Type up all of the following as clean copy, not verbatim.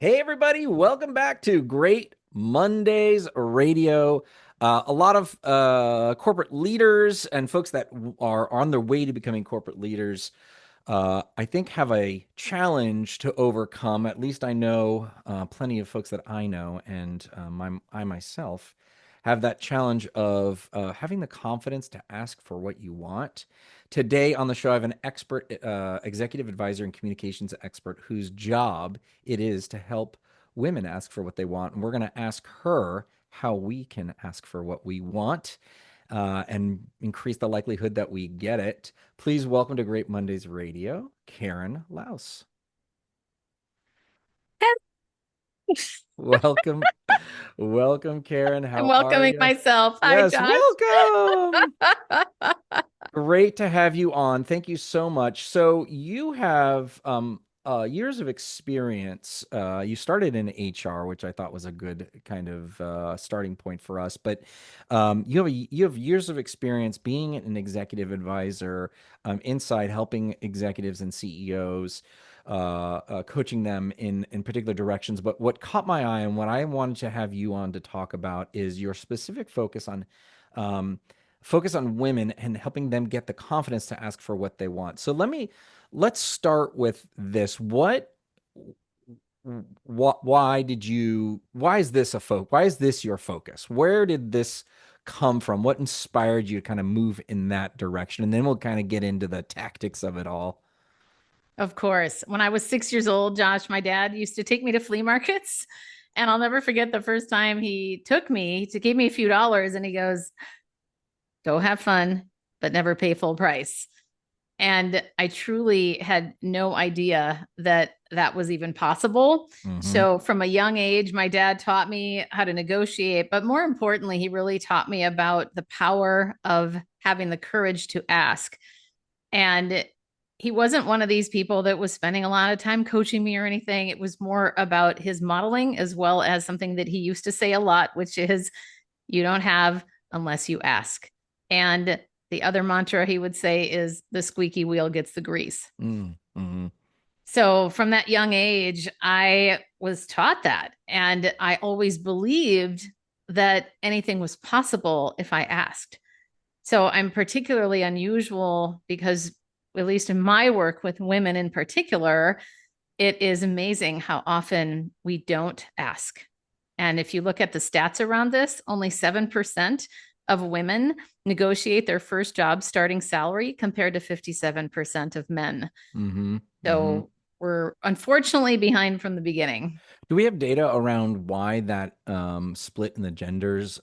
Hey, everybody, welcome back to Great Mondays Radio. A lot of corporate leaders and folks that are on their way to becoming corporate leaders, I think, have a challenge to overcome. At least I know plenty of folks that I know, and I myself have that challenge of having the confidence to ask for what you want. Today on the show, I have an expert, executive advisor and communications expert whose job it is to help women ask for what they want. And we're going to ask her how we can ask for what we want and increase the likelihood that we get it. Please welcome to Great Mondays Radio, Karen Laos. Welcome, welcome, Karen. I'm How are welcoming you? myself. Hi, Yes, Josh. welcome. Great to have you on. Thank you so much. So you have years of experience. You started in HR, which I thought was a good kind of starting point for us. But you have years of experience being an executive advisor inside helping executives and CEOs. Coaching them in particular directions. But what caught my eye and what I wanted to have you on to talk about is your specific um, focus on women and helping them get the confidence to ask for what they want. So let's start with this. Why is this why is this your focus? Where did this come from? What inspired you to kind of move in that direction? And then we'll kind of get into the tactics of it all. Of course. When I was 6 years old, Josh, my dad used to take me to flea markets. And I'll never forget the first time he took me to give me a few dollars and he goes, go have fun, but never pay full price. And I truly had no idea that that was even possible. Mm-hmm. So, from a young age, my dad taught me how to negotiate, but more importantly, he really taught me about the power of having the courage to ask. And he wasn't one of these people that was spending a lot of time coaching me or anything. It was more about his modeling, as well as something that he used to say a lot, which is, you don't have unless you ask. And the other mantra he would say is, the squeaky wheel gets the grease. Mm-hmm. So from that young age, I was taught that. And I always believed that anything was possible if I asked. So I'm particularly unusual because, at least in my work with women in particular, it is amazing how often we don't ask. And if you look at the stats around this, only 7% of women negotiate their first job starting salary compared to 57% of men. Mm-hmm. Mm-hmm. So we're unfortunately behind from the beginning. Do we have data around why that split in the genders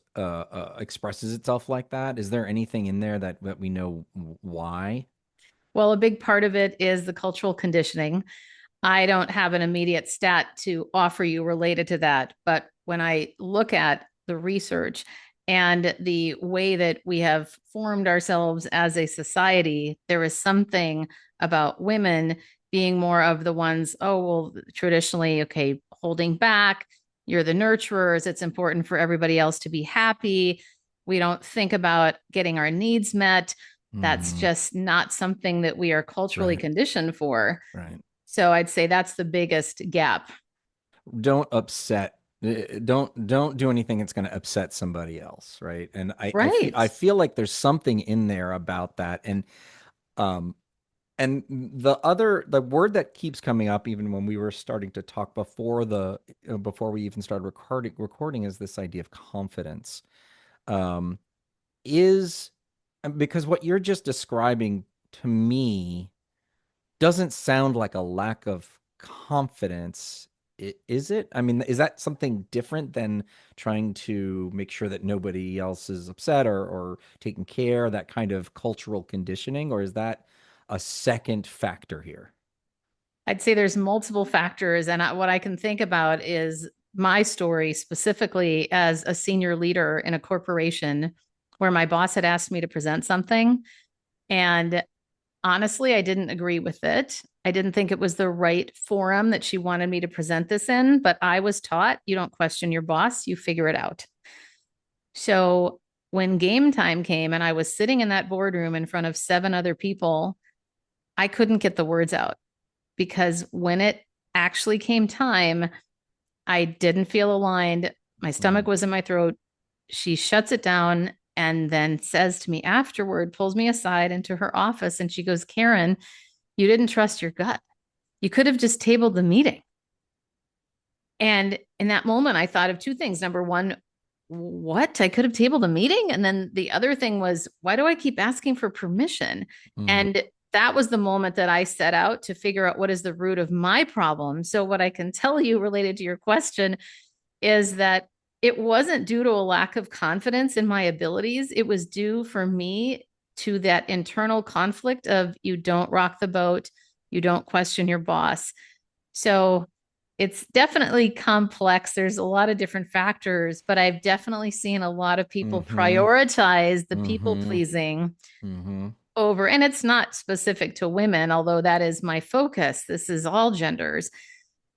expresses itself like that? Is there anything in there that we know why? Well, a big part of it is the cultural conditioning. I don't have an immediate stat to offer you related to that, but when I look at the research and the way that we have formed ourselves as a society, there is something about women being more of the ones, oh, well, traditionally, okay, holding back, you're the nurturers. It's important for everybody else to be happy. We don't think about getting our needs met. That's Hmm. just not something that we are culturally Right, conditioned for. right. So I'd say that's the biggest gap. Don't upset. Don't do anything that's going to upset somebody else, right? And Right. I feel like there's something in there about that, um and the word that keeps coming up even when we were starting to talk before before we even started recording is this idea of confidence. Um, is because what you're just describing to me doesn't sound like a lack of confidence. Is it? I mean, is that something different than trying to make sure that nobody else is upset or taking care, that kind of cultural conditioning, or is that a second factor here? I'd say there's multiple factors. And what I can think about is my story specifically as a senior leader in a corporation where my boss had asked me to present something. And honestly, I didn't agree with it. I didn't think it was the right forum that she wanted me to present this in, but I was taught you don't question your boss, you figure it out. So when game time came and I was sitting in that boardroom in front of seven other people, I couldn't get the words out because when it actually came time, I didn't feel aligned. My stomach Mm, was in my throat. She shuts it down and then says to me afterward, pulls me aside into her office, and she goes, Karen, you didn't trust your gut. You could have just tabled the meeting. And in that moment, I thought of two things. Number one, what? I could have tabled a meeting. And then the other thing was, why do I keep asking for permission? mhm, And that was the moment that I set out to figure out what is the root of my problem. So, what I can tell you related to your question is that it wasn't due to a lack of confidence in my abilities. It was due for me to that internal conflict of you don't rock the boat, you don't question your boss. So it's definitely complex. There's a lot of different factors, but I've definitely seen a lot of people mhm, prioritize the people mhm, pleasing mhm. over, and it's not specific to women, although that is my focus. This is all genders.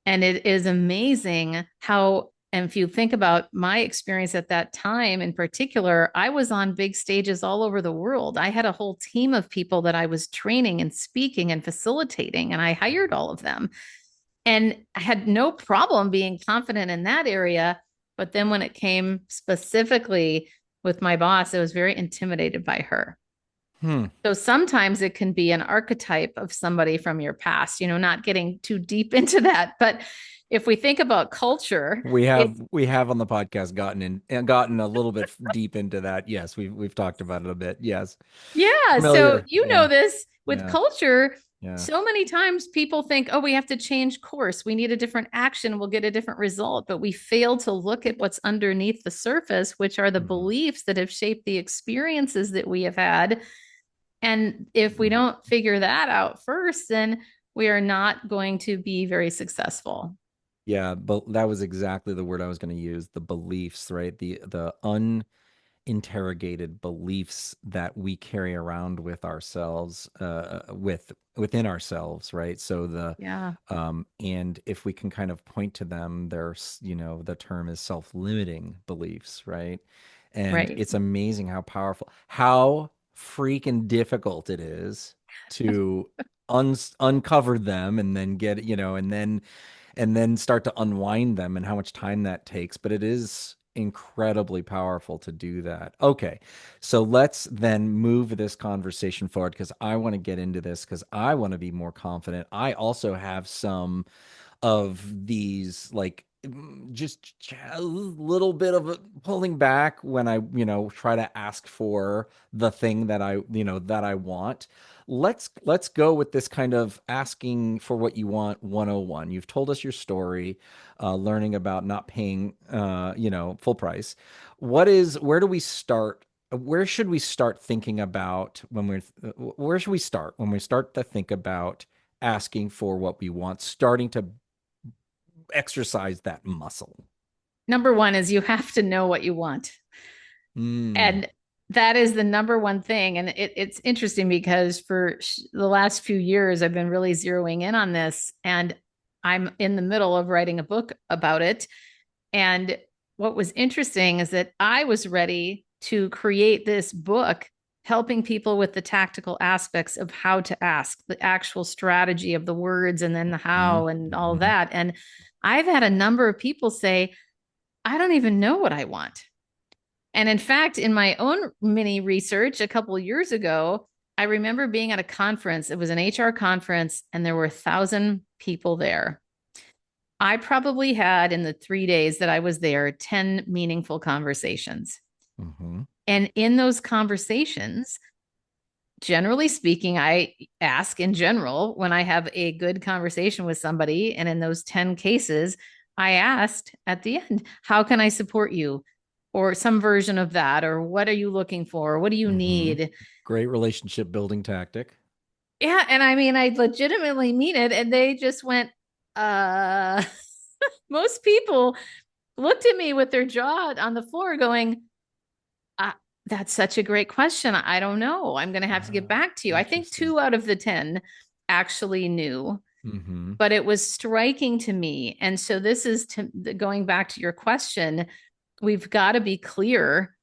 And it is amazing how, and if you think about my experience at that time in particular, I was on big stages all over the world. I had a whole team of people that I was training and speaking and facilitating, and I hired all of them. And I had no problem being confident in that area. But then when it came specifically with my boss, I was very intimidated by her. Hmm. So sometimes it can be an archetype of somebody from your past, not getting too deep into that. But if we think about culture, We it's, have we have on the podcast gotten a little bit deep into that. Yes, we've talked about it a bit. Yes. yeah. So Familiar. you Yeah. know this with Yeah. culture. Yeah. So many times people think, oh, we have to change course. We need a different action. We'll get a different result. But we fail to look at what's underneath the surface, which are the Mhm, beliefs that have shaped the experiences that we have had. And if we mhm. don't figure that out first, then we are not going to be very successful. Yeah, but that was exactly the word I was going to use, the beliefs, right? The uninterrogated beliefs that we carry around with ourselves, within ourselves, right? So the Yeah, and if we can kind of point to them, there's, the term is self-limiting beliefs, right? And right. it's amazing how powerful, how freaking difficult it is to uncover them and then get, and then start to unwind them, and how much time that takes. But it is incredibly powerful to do that. Okay. So let's then move this conversation forward, because I want to get into this, because I want to be more confident. I also have some of these, like, just a little bit of a pulling back when I, try to ask for the thing that I want. Let's go with this kind of asking for what you want 101. You've told us your story, learning about not paying, full price. Where do we start? Where should we start thinking about when where should we start when we start to think about asking for what we want, starting to exercise that muscle? Number one is you have to know what you want. Mm, And that is the number one thing. And it's interesting because for the last few years, I've been really zeroing in on this. And I'm in the middle of writing a book about it. And what was interesting is that I was ready to create this book helping people with the tactical aspects of how to ask, the actual strategy of the words and then the mm, how and all mm, that. And I've had a number of people say, I don't even know what I want. And in fact, in my own mini research a couple of years ago, I remember being at a conference. It was an HR conference, and there were 1,000 people there. I probably had in the 3 days that I was there 10 meaningful conversations. mhm, And in those conversations, generally speaking, I ask in general when I have a good conversation with somebody. And in those 10 cases, I asked at the end, how can I support you? Or some version of that. Or what are you looking for? What do you mhm. need? Great relationship building tactic. Yeah. And I mean, I legitimately mean it. And they just went, uh, most people looked at me with their jaw on the floor going, uh, that's such a great question. I don't know. I'm going to have to get Ah, back to you. I think interesting. 2 out of the 10 actually knew, Mhm, but it was striking to me. And so, this is going back to your question. We've got to be clear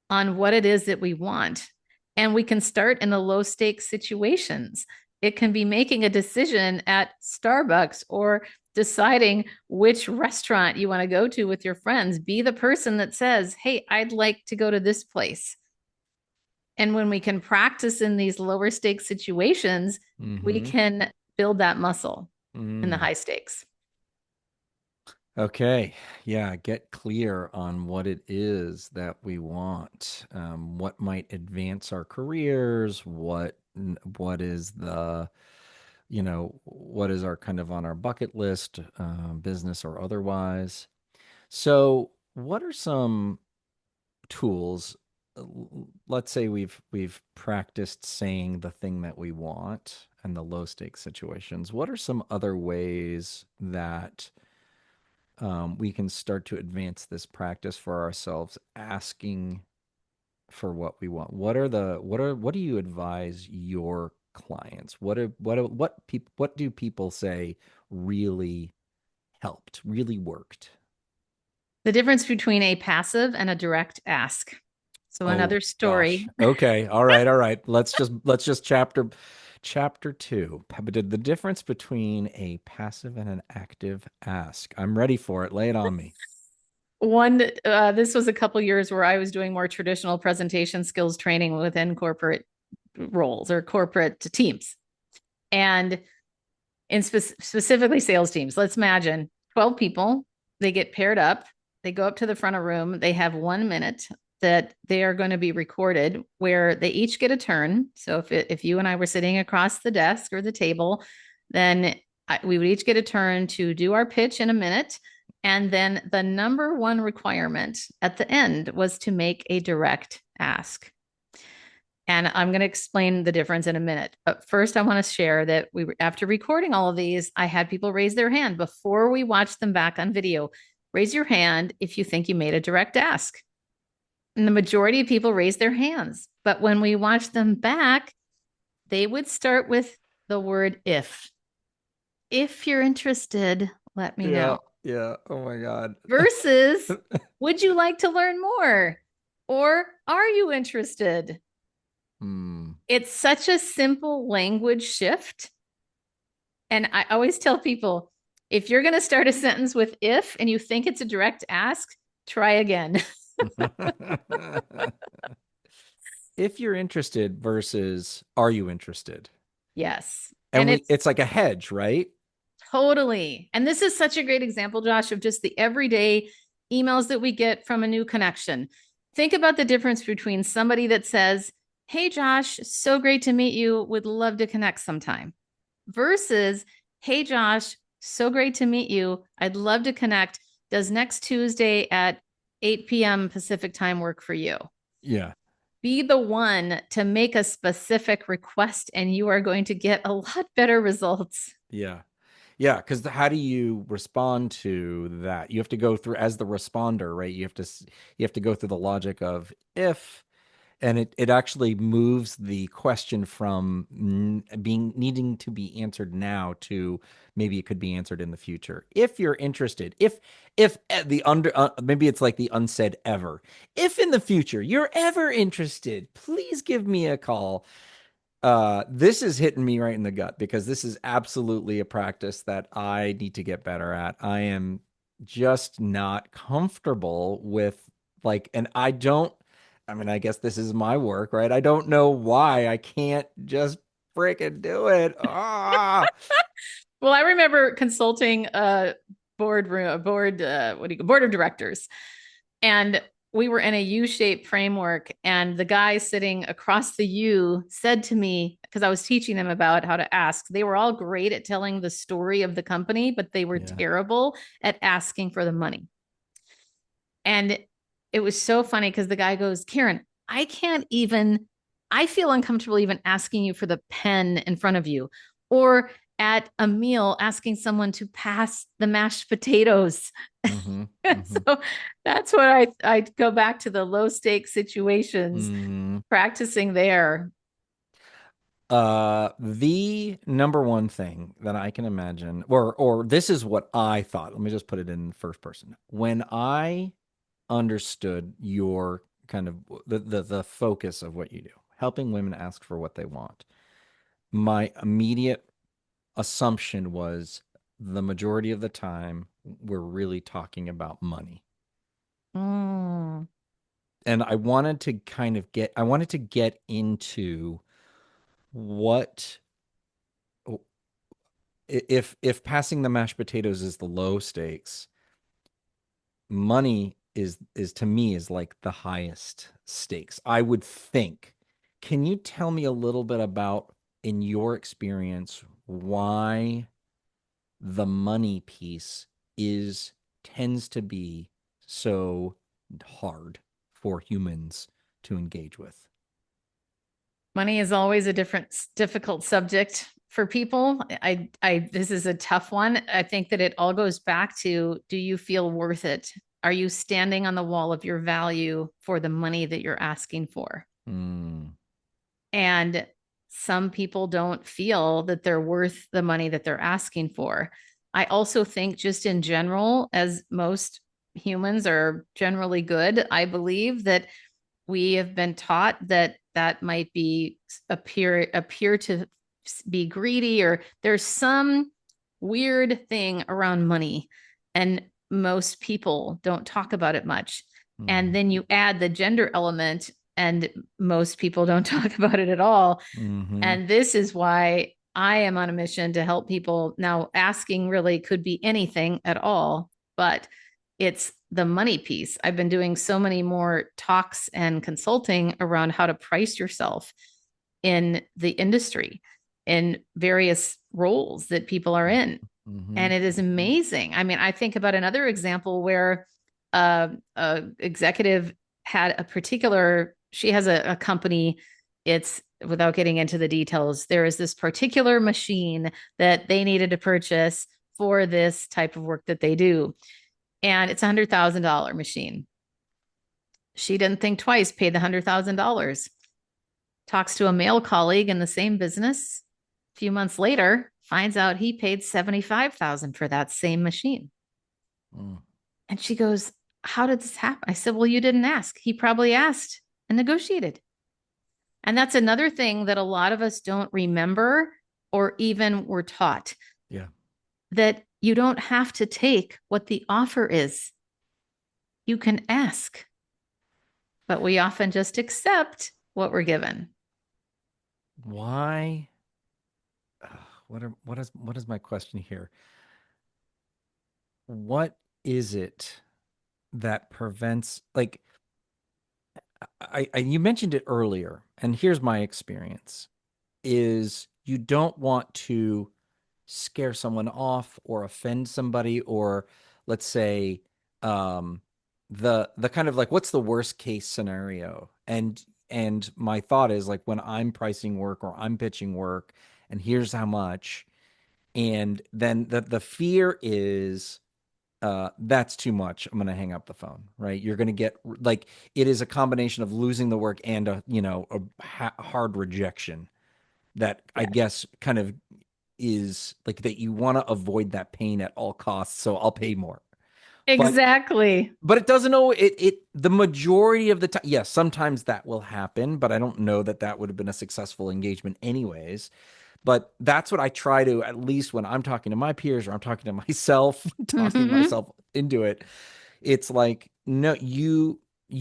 on what it is that we want. And we can start in the low stakes situations. It can be making a decision at Starbucks or deciding which restaurant you want to go to with your friends. Be the person that says, hey, I'd like to go to this place. And when we can practice in these lower stakes situations, we Mm-hmm. can build that muscle in the Mm. high stakes. Okay. Yeah. Get clear on what it is that we want. What might advance our careers? What is what is our kind of on our bucket list, business or otherwise? So, what are some tools? Let's say we've practiced saying the thing that we want and the low stakes situations. What are some other ways that we can start to advance this practice for ourselves, asking for what we want? What do you advise your clients? What do people say really helped, really worked? The difference between a passive and a direct ask. So, Oh another gosh. story. Okay. All right. All right. Let's just chapter two. The difference between a passive and an active ask. I'm ready for it. Lay it on me. This was a couple years where I was doing more traditional presentation skills training within corporate roles or corporate teams. And specifically sales teams. Let's imagine 12 people, they get paired up, they go up to the front of room, they have 1 minute that they are going to be recorded where they each get a turn. So if you and I were sitting across the desk or the table, then we would each get a turn to do our pitch in a minute. And then the number one requirement at the end was to make a direct ask. And I'm going to explain the difference in a minute. But first, I want to share that after recording all of these, I had people raise their hand before we watched them back on video. Raise your hand if you think you made a direct ask. And the majority of people raised their hands. But when we watched them back, they would start with the word if. If you're interested, let me Yeah. know. Yeah. Oh my God. Versus, would you like to learn more? Or are you interested? Hmm. It's such a simple language shift. And I always tell people if you're going to start a sentence with if and you think it's a direct ask, try again. If you're interested versus are you interested? Yes. And And it's it's like a hedge, right? totally. And this is such a great example, Josh, of just the everyday emails that we get from a new connection. Think about the difference between somebody that says, hey, Josh, so great to meet you. Would love to connect sometime versus, hey, Josh, so great to meet you. I'd love to connect. Does next Tuesday at 8 p.m. Pacific time work for you? Yeah. Be the one to make a specific request, and you are going to get a lot better results. Yeah. Yeah, because how do you respond to that? You have to go through as the responder, right? You have to go through the logic of if, and it actually moves the question from being needing to be answered now to maybe it could be answered in the future. If you're interested, if the under maybe it's like the unsaid ever. If in the future you're ever interested, please give me a call. This is hitting me right in the gut because this is absolutely a practice that I need to get better at. I am just not comfortable with and I mean, I guess this is my work, right? I don't know why I can't just freaking do it. Ah, Well, I remember consulting a board of directors, and we were in a U-shaped framework, and the guy sitting across the U said to me, because I was teaching them about how to ask, they were all great at telling the story of the company, but they were yeah. terrible at asking for the money. And it was so funny because the guy goes, Karen, I can't even, I feel uncomfortable even asking you for the pen in front of you or at a meal asking someone to pass the mashed potatoes. Mm-hmm. Mm-hmm. So that's what I go back to the low stakes situations, Mm-hmm. practicing there. The number one thing that I can imagine, or this is what I thought. Let me just put it in first person. When I understood your kind of the focus of what you do, helping women ask for what they want. my immediate assumption was the majority of the time we're really talking about money. Mm. And I wanted to get into what if passing the mashed potatoes is the low stakes, money is to me is like the highest stakes, I would think. Can you tell me a little bit about, in your experience, why the money piece is tends to be so hard for humans to engage with? Money is always a difficult subject for people. This is a tough one. I think that it all goes back to, do you feel worth it? Are you standing on the wall of your value for the money that you're asking for? Mm, And some people don't feel that they're worth the money that they're asking for. I also think, just in general, as most humans are generally good, I believe that we have been taught that that might be appear to be greedy, or there's some weird thing around money, and most people don't talk about it much. And mm, then you add the gender element, and most people don't talk about it at all. mm-hmm, And this is why I am on a mission to help people. Now, asking really could be anything at all, but it's the money piece. I've been doing so many more talks and consulting around how to price yourself in the industry, in various roles that people are in. mm-hmm, And it is amazing. I mean, I think about another example where a executive had a particular, she has a company. It's, without getting into the details, there is this particular machine that they needed to purchase for this type of work that they do. And it's $100,000 machine. She didn't think twice, paid the $100,000. Talks to a male colleague in the same business. A few months later, finds out he paid 75,000 for that same machine. mm. And she goes, "How did this happen?" I said, "Well, you didn't ask. He probably asked and negotiated." And that's another thing that a lot of us don't remember or even were taught, Yeah. that you don't have to take what the offer is. You can ask, but we often just accept what we're given. Why? What is my question here? What is it that prevents, like, you mentioned it earlier, and here's my experience, is you don't want to scare someone off or offend somebody, or let's say um the kind of like, what's the worst case scenario? And my thought is, like, when I'm pricing work or I'm pitching work, and here's how much, and then the fear is, that's too much, I'm going to hang up the phone, right? You're going to get, like, it is a combination of losing the work and a hard rejection that I Yes, guess kind of is like that you want to avoid that pain at all costs, so I'll pay more. But exactly. it doesn't know it the majority of the time. Yes, sometimes that will happen, but I don't know that that would have been a successful engagement anyways. But that's what I try to, at least when I'm talking to my peers or I'm talking to myself, talking Mm-hmm. myself into it. It's like, no, you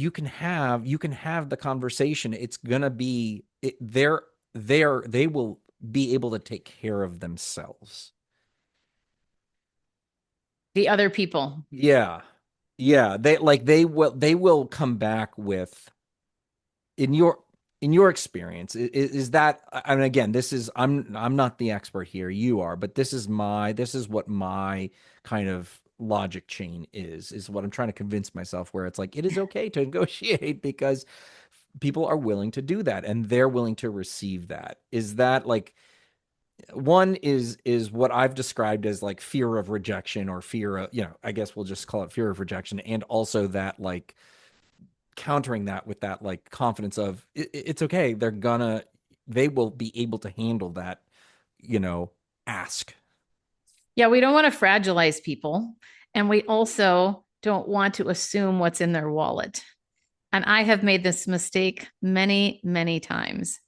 can have the conversation. It's gonna be they will be able to take care of themselves. The other people. Yeah. Yeah. They will come back with, in your experience, is that, I mean, again, this is, I'm not the expert here, you are, but this is what my kind of logic chain is what I'm trying to convince myself, where it's like, it is okay to negotiate because people are willing to do that and they're willing to receive that. Is that, like, one is what I've described as like fear of rejection, or fear of, I guess we'll just call it fear of rejection, and also that, like, countering that with that, like, confidence of, it's okay, they will be able to handle that, you know ask. Yeah, we don't want to fragilize people. And we also don't want to assume what's in their wallet. And I have made this mistake many, many times.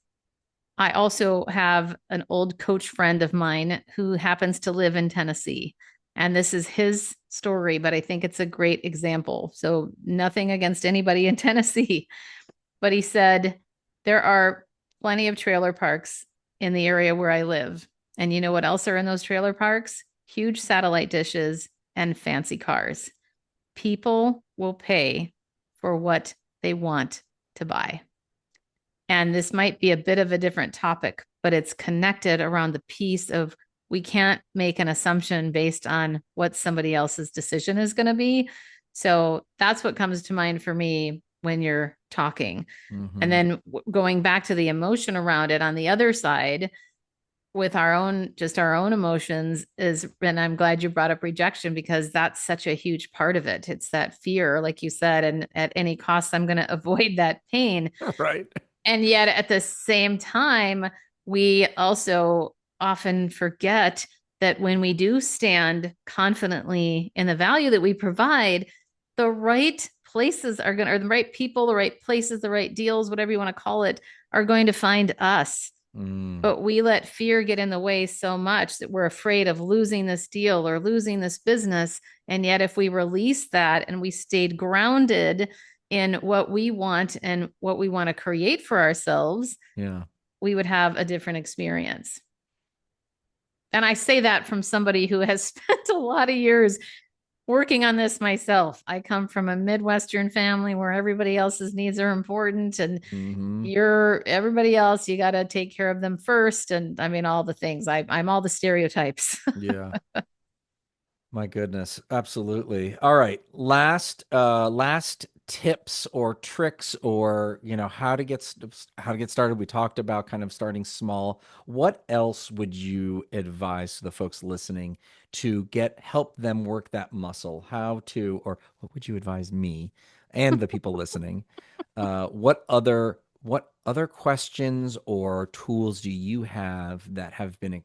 I also have an old coach friend of mine who happens to live in Tennessee. And this is his story, but I think it's a great example. So, nothing against anybody in Tennessee, but he said there are plenty of trailer parks in the area where I live. And you know what else are in those trailer parks? Huge satellite dishes and fancy cars. People will pay for what they want to buy. And this might be a bit of a different topic, but it's connected around the piece of we can't make an assumption based on what somebody else's decision is going to be. So that's what comes to mind for me when you're talking. And Mm-hmm. then going back to the emotion around it on the other side, with our own just our own emotions is, and I'm glad you brought up rejection because that's such a huge part of it. It's that fear, like you said, and at any cost I'm going to avoid that pain. Right. And yet at the same time, we also often forget that when we do stand confidently in the value that we provide, the right places are going to, or the right people, the right places, the right deals, whatever you want to call it, are going to find us. Mm, But we let fear get in the way so much that we're afraid of losing this deal or losing this business. And yet, if we release that and we stayed grounded in what we want and what we want to create for ourselves, yeah. we would have a different experience. And I say that from somebody who has spent a lot of years working on this myself. I come from a Midwestern family where everybody else's needs are important and Mm-hmm. you're everybody else, you got to take care of them first. And I mean, all the things I'm all the stereotypes. Yeah. My goodness, absolutely. All right, last tips or tricks or how to get started. We talked about kind of starting small. What else would you advise to the folks listening to get help them work that muscle? How to, or what would you advise me and the people listening? What other questions or tools do you have that have been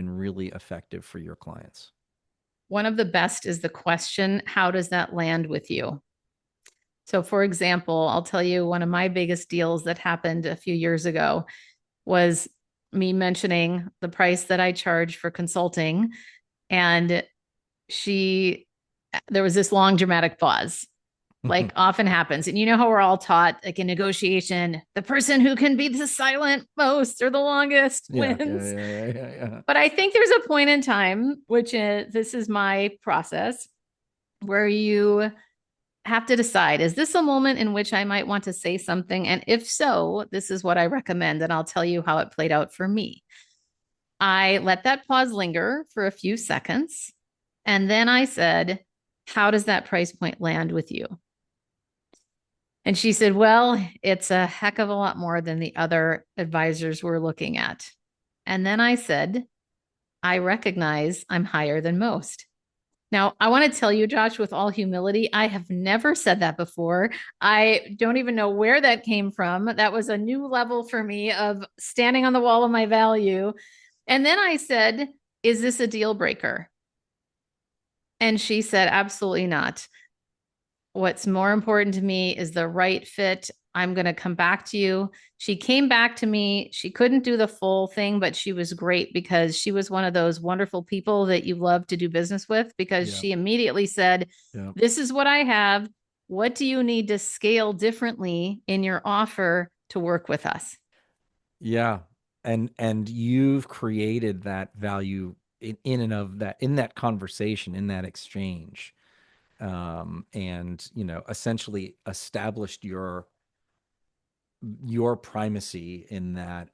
really effective for your clients? One of the best is the question, how does that land with you? So, for example, I'll tell you one of my biggest deals that happened a few years ago was me mentioning the price that I charge for consulting. And she, there was this long dramatic pause, like often happens. And you know how we're all taught, like in negotiation, the person who can be the silent most or the longest Yeah, yeah, wins. yeah, yeah, yeah, yeah. But I think there's a point in time, which is this is my process, where you have to decide, is this a moment in which I might want to say something? And if so, this is what I recommend. And I'll tell you how it played out for me. I let that pause linger for a few seconds. And then I said, how does that price point land with you? And she said, well, it's a heck of a lot more than the other advisors we're looking at. And then I said, I recognize I'm higher than most. Now, I want to tell you, Josh, with all humility, I have never said that before. I don't even know where that came from. That was a new level for me of standing on the wall of my value. And then I said, is this a deal breaker? And she said, absolutely not. What's more important to me is the right fit. I'm going to come back to you. She came back to me. She couldn't do the full thing, but she was great because she was one of those wonderful people that you love to do business with because Yeah, she immediately said, yeah, this is what I have. What do you need to scale differently in your offer to work with us? yeah. And you've created that value in and of that in that conversation, in that exchange, and essentially established your primacy in that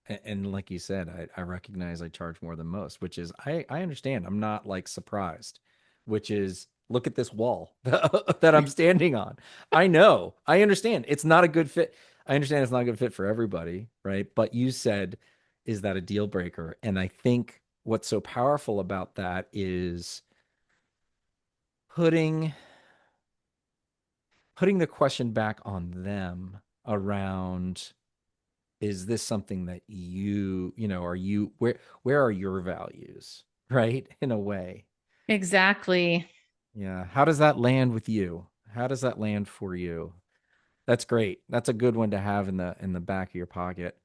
and like you said, I recognize I charge more than most, which is I understand. I'm not like surprised, which is look at this wall that I'm standing on. I know. I understand. It's not a good fit. I understand it's not a good fit for everybody, right? But you said, is that a deal breaker? And I think what's so powerful about that is putting putting the question back on them around, is this something that are you, where are your values, right? In a way. Exactly. Yeah. How does that land with you? How does that land for you? That's great. That's a good one to have in the back of your pocket.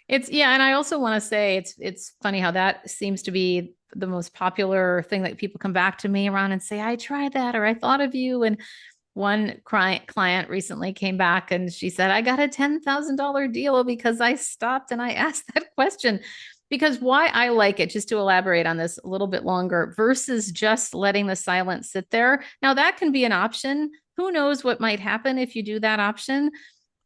It's yeah, and I also want to say it's funny how that seems to be the most popular thing that people come back to me around and say, I tried that or I thought of you. And one client recently came back and she said, I got a $10,000 deal because I stopped and I asked that question. Because why I like it, just to elaborate on this a little bit longer, versus just letting the silence sit there. Now, that can be an option. Who knows what might happen if you do that option?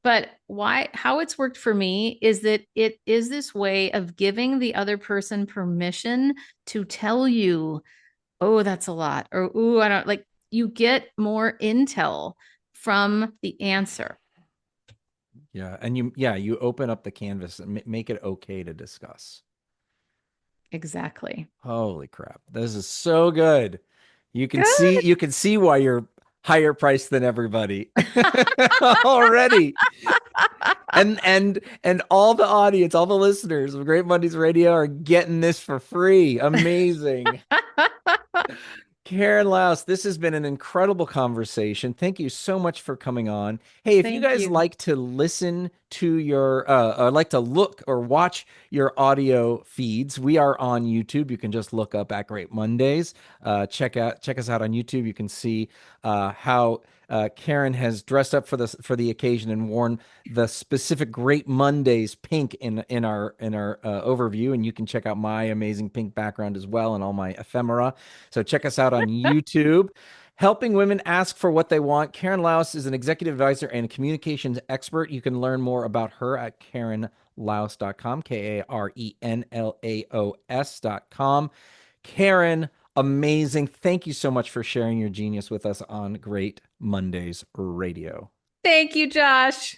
But why, how it's worked for me is that it is this way of giving the other person permission to tell you, oh, that's a lot, or, oh, I don't like, you get more intel from the answer. Yeah, and you open up the canvas and make it okay to discuss. Exactly. Holy crap. This is so good. Good. You can see why you're higher priced than everybody already. And all the audience, all the listeners of Great Mondays Radio are getting this for free. Amazing. Karen Laos, this has been an incredible conversation. Thank you so much for coming on. Hey, if you Thank guys you. like to listen to your, or like to look or watch your audio feeds, we are on YouTube. You can just look up at Great Mondays. Check us out on YouTube. You can see how Karen has dressed up for the occasion and worn the specific Great Mondays pink in our overview. And you can check out my amazing pink background as well and all my ephemera. So check us out on YouTube. Helping women ask for what they want. Karen Laos is an executive advisor and communications expert. You can learn more about her at KarenLaos.com, KarenLaos.com. Karen, amazing. Thank you so much for sharing your genius with us on Great Mondays Radio. Thank you, Josh.